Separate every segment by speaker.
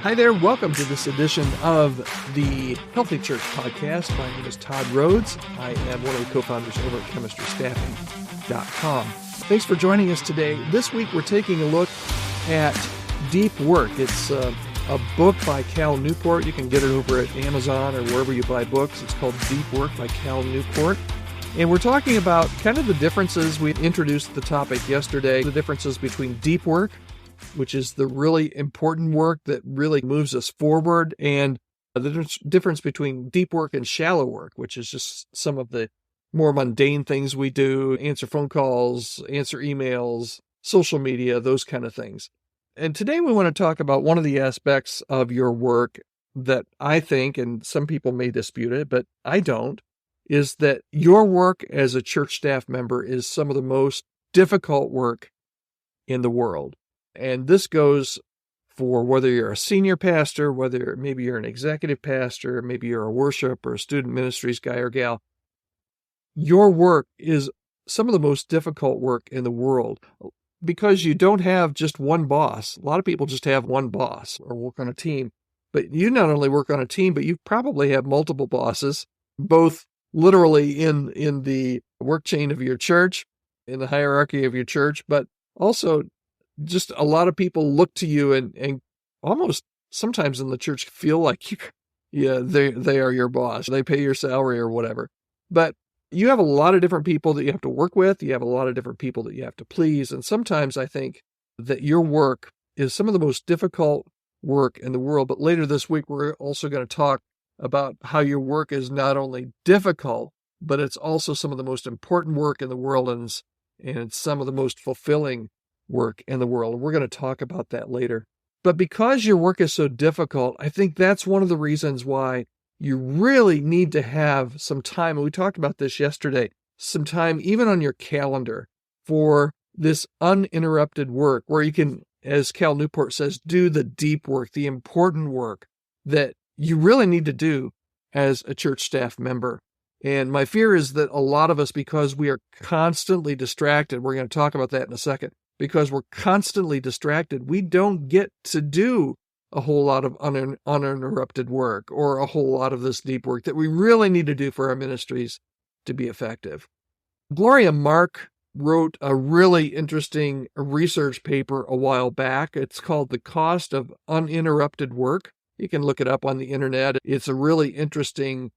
Speaker 1: Hi there. Welcome to this edition of the Healthy Church Podcast. My name is Todd Rhoades. I am one of the co-founders over at chemistrystaffing.com. Thanks for joining us today. This week we're taking a look at deep work. It's a book by Cal Newport. You can get it over at Amazon or wherever you buy books. It's called Deep Work by Cal Newport. And we're talking about kind of the differences. We introduced the topic yesterday, the differences between deep work, which is the really important work that really moves us forward, and the difference between deep work and shallow work, which is just some of the more mundane things we do, answer phone calls, answer emails, social media, those kind of things. And today we want to talk about one of the aspects of your work that I think, and some people may dispute it, but I don't, is that your work as a church staff member is some of the most difficult work in the world. And this goes for whether you're a senior pastor, whether maybe you're an executive pastor, maybe you're a worship or a student ministries guy or gal. Your work is some of the most difficult work in the world because you don't have just one boss. A lot of people just have one boss or work on a team. But you not only work on a team, but you probably have multiple bosses, both literally in the work chain of your church, in the hierarchy of your church, but also just a lot of people look to you and almost sometimes in the church feel like they are your boss. They pay your salary or whatever. But you have a lot of different people that you have to work with. You have a lot of different people that you have to please. And sometimes I think that your work is some of the most difficult work in the world. But later this week, we're also going to talk about how your work is not only difficult, but it's also some of the most important work in the world, and it's some of the most fulfilling work in the world. We're going to talk about that later. But because your work is so difficult, I think that's one of the reasons why you really need to have some time, and we talked about this yesterday, some time even on your calendar for this uninterrupted work where you can, as Cal Newport says, do the deep work, the important work that you really need to do as a church staff member. And my fear is that a lot of us, because we are constantly distracted, we're going to talk about that in a second, because we're constantly distracted, we don't get to do a whole lot of uninterrupted work or a whole lot of this deep work that we really need to do for our ministries to be effective. Gloria Mark wrote a really interesting research paper a while back. It's called The Cost of Uninterrupted Work. You can look it up on the internet. It's a really interesting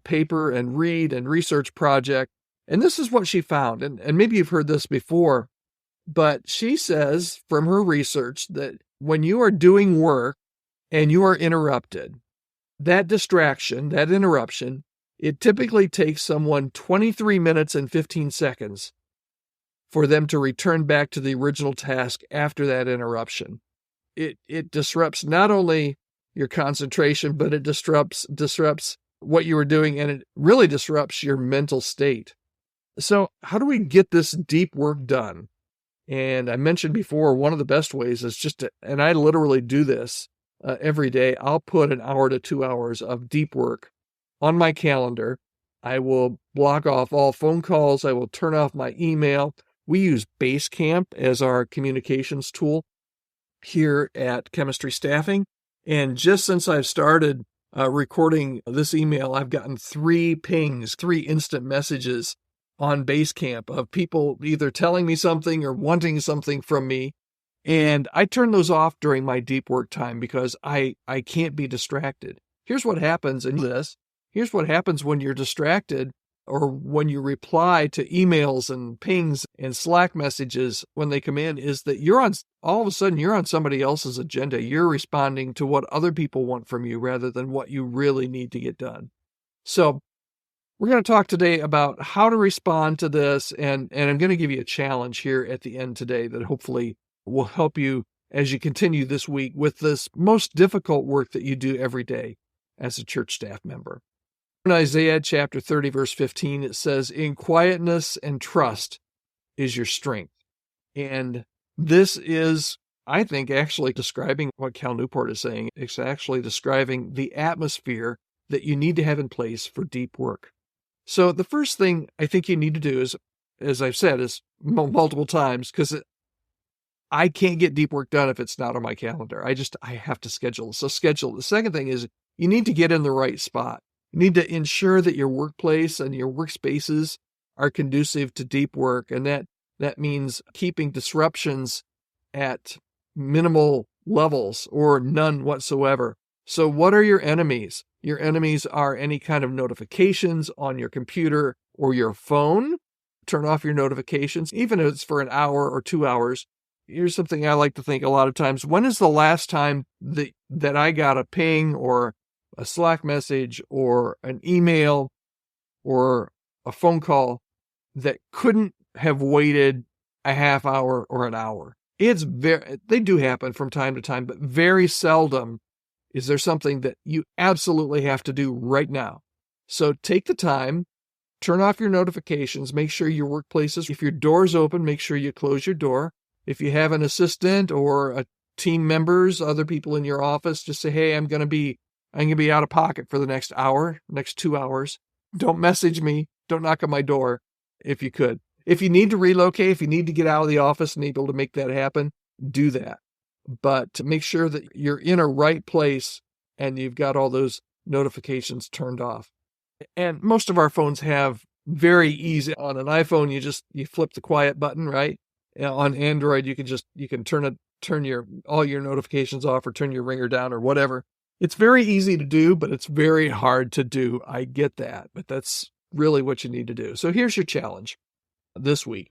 Speaker 1: paper and read and research project. And this is what she found. And maybe you've heard this before, but she says from her research that when you are doing work and you are interrupted, that distraction, that interruption, it typically takes someone 23 minutes and 15 seconds for them to return back to the original task after that interruption. It disrupts not only your concentration, but it disrupts what you were doing, and it really disrupts your mental state. So how do we get this deep work done? And I mentioned before, one of the best ways is and I literally do this every day. I'll put an hour to 2 hours of deep work on my calendar. I will block off all phone calls. I will turn off my email. We use Basecamp as our communications tool here at Chemistry Staffing. And just since I've started recording this email, I've gotten 3 pings, 3 instant messages on Basecamp of people either telling me something or wanting something from me. And I turn those off during my deep work time because I can't be distracted. Here's what happens Here's what happens when you're distracted or when you reply to emails and pings and Slack messages when they come in, is that all of a sudden you're on somebody else's agenda. You're responding to what other people want from you rather than what you really need to get done. So we're going to talk today about how to respond to this, and I'm going to give you a challenge here at the end today that hopefully will help you as you continue this week with this most difficult work that you do every day as a church staff member. In Isaiah chapter 30, verse 15, it says, "In quietness and trust is your strength." And this is, I think, actually describing what Cal Newport is saying. It's actually describing the atmosphere that you need to have in place for deep work. So the first thing I think you need to do is, as I've said, is multiple times, because I can't get deep work done if it's not on my calendar. I have to schedule. So schedule. The second thing is you need to get in the right spot. You need to ensure that your workplace and your workspaces are conducive to deep work. And that means keeping disruptions at minimal levels or none whatsoever. So what are your enemies? Your enemies are any kind of notifications on your computer or your phone. Turn off your notifications, even if it's for an hour or 2 hours. Here's something I like to think a lot of times. When is the last time that I got a ping or a Slack message or an email or a phone call that couldn't have waited a half hour or an hour? They do happen from time to time, but very seldom is there something that you absolutely have to do right now. So take the time, turn off your notifications, make sure your workplace if your door's open, make sure you close your door. If you have an assistant or a team members, other people in your office, just say, hey, I'm going to be out of pocket for the next hour, next 2 hours. Don't message me. Don't knock on my door if you could. If you need to relocate, if you need to get out of the office and able to make that happen, do that. But to make sure that you're in a right place and you've got all those notifications turned off. And most of our phones have very easy, on an iPhone, you flip the quiet button, right? On Android, you can turn all your notifications off or turn your ringer down or whatever. It's very easy to do, but it's very hard to do. I get that, but that's really what you need to do. So here's your challenge this week.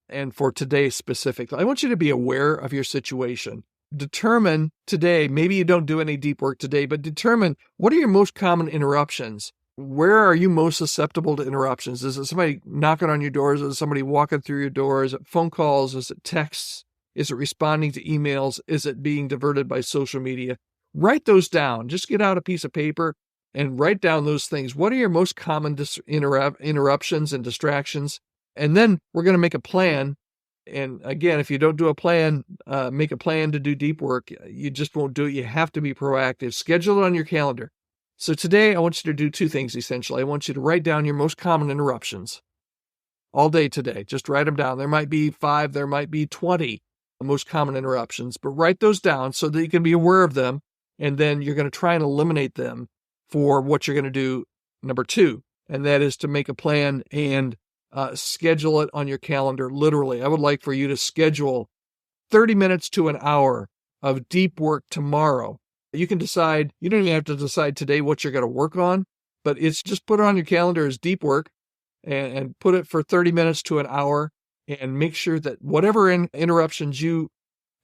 Speaker 1: And for today specifically, I want you to be aware of your situation. Determine today, maybe you don't do any deep work today, but determine what are your most common interruptions. Where are you most susceptible to interruptions? Is it somebody knocking on your doors? Is it somebody walking through your door? Is it phone calls? Is it texts? Is it responding to emails? Is it being diverted by social media? Write those down. Just get out a piece of paper and write down those things. What are your most common interruptions and distractions? And then we're going to make a plan. And again, if you don't do a plan, make a plan to do deep work. You just won't do it. You have to be proactive. Schedule it on your calendar. So today I want you to do two things, essentially. I want you to write down your most common interruptions all day today. Just write them down. There might be 5, there might be 20 most common interruptions, but write those down so that you can be aware of them. And then you're going to try and eliminate them for what you're going to do number 2. And that is to make a plan and schedule it on your calendar. Literally, I would like for you to schedule 30 minutes to an hour of deep work tomorrow. You can decide, you don't even have to decide today what you're going to work on, but it's just put it on your calendar as deep work and put it for 30 minutes to an hour and make sure that whatever interruptions you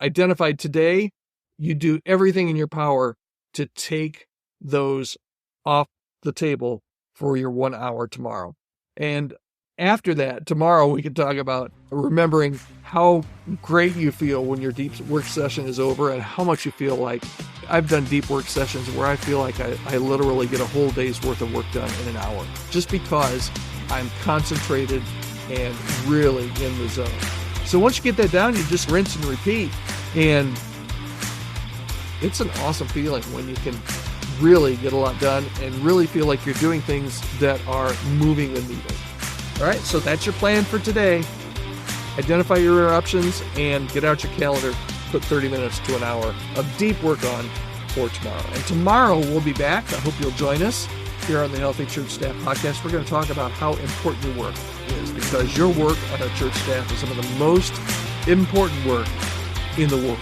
Speaker 1: identified today, you do everything in your power to take those off the table for your 1 hour tomorrow. And after that, tomorrow we can talk about remembering how great you feel when your deep work session is over and how much you feel like. I've done deep work sessions where I feel like I literally get a whole day's worth of work done in an hour just because I'm concentrated and really in the zone. So once you get that down, you just rinse and repeat. And it's an awesome feeling when you can really get a lot done and really feel like you're doing things that are moving the needle. All right, so that's your plan for today. Identify your interruptions and get out your calendar. Put 30 minutes to an hour of deep work on for tomorrow. And tomorrow we'll be back. I hope you'll join us here on the Healthy Church Staff Podcast. We're going to talk about how important your work is because your work on our church staff is some of the most important work in the world.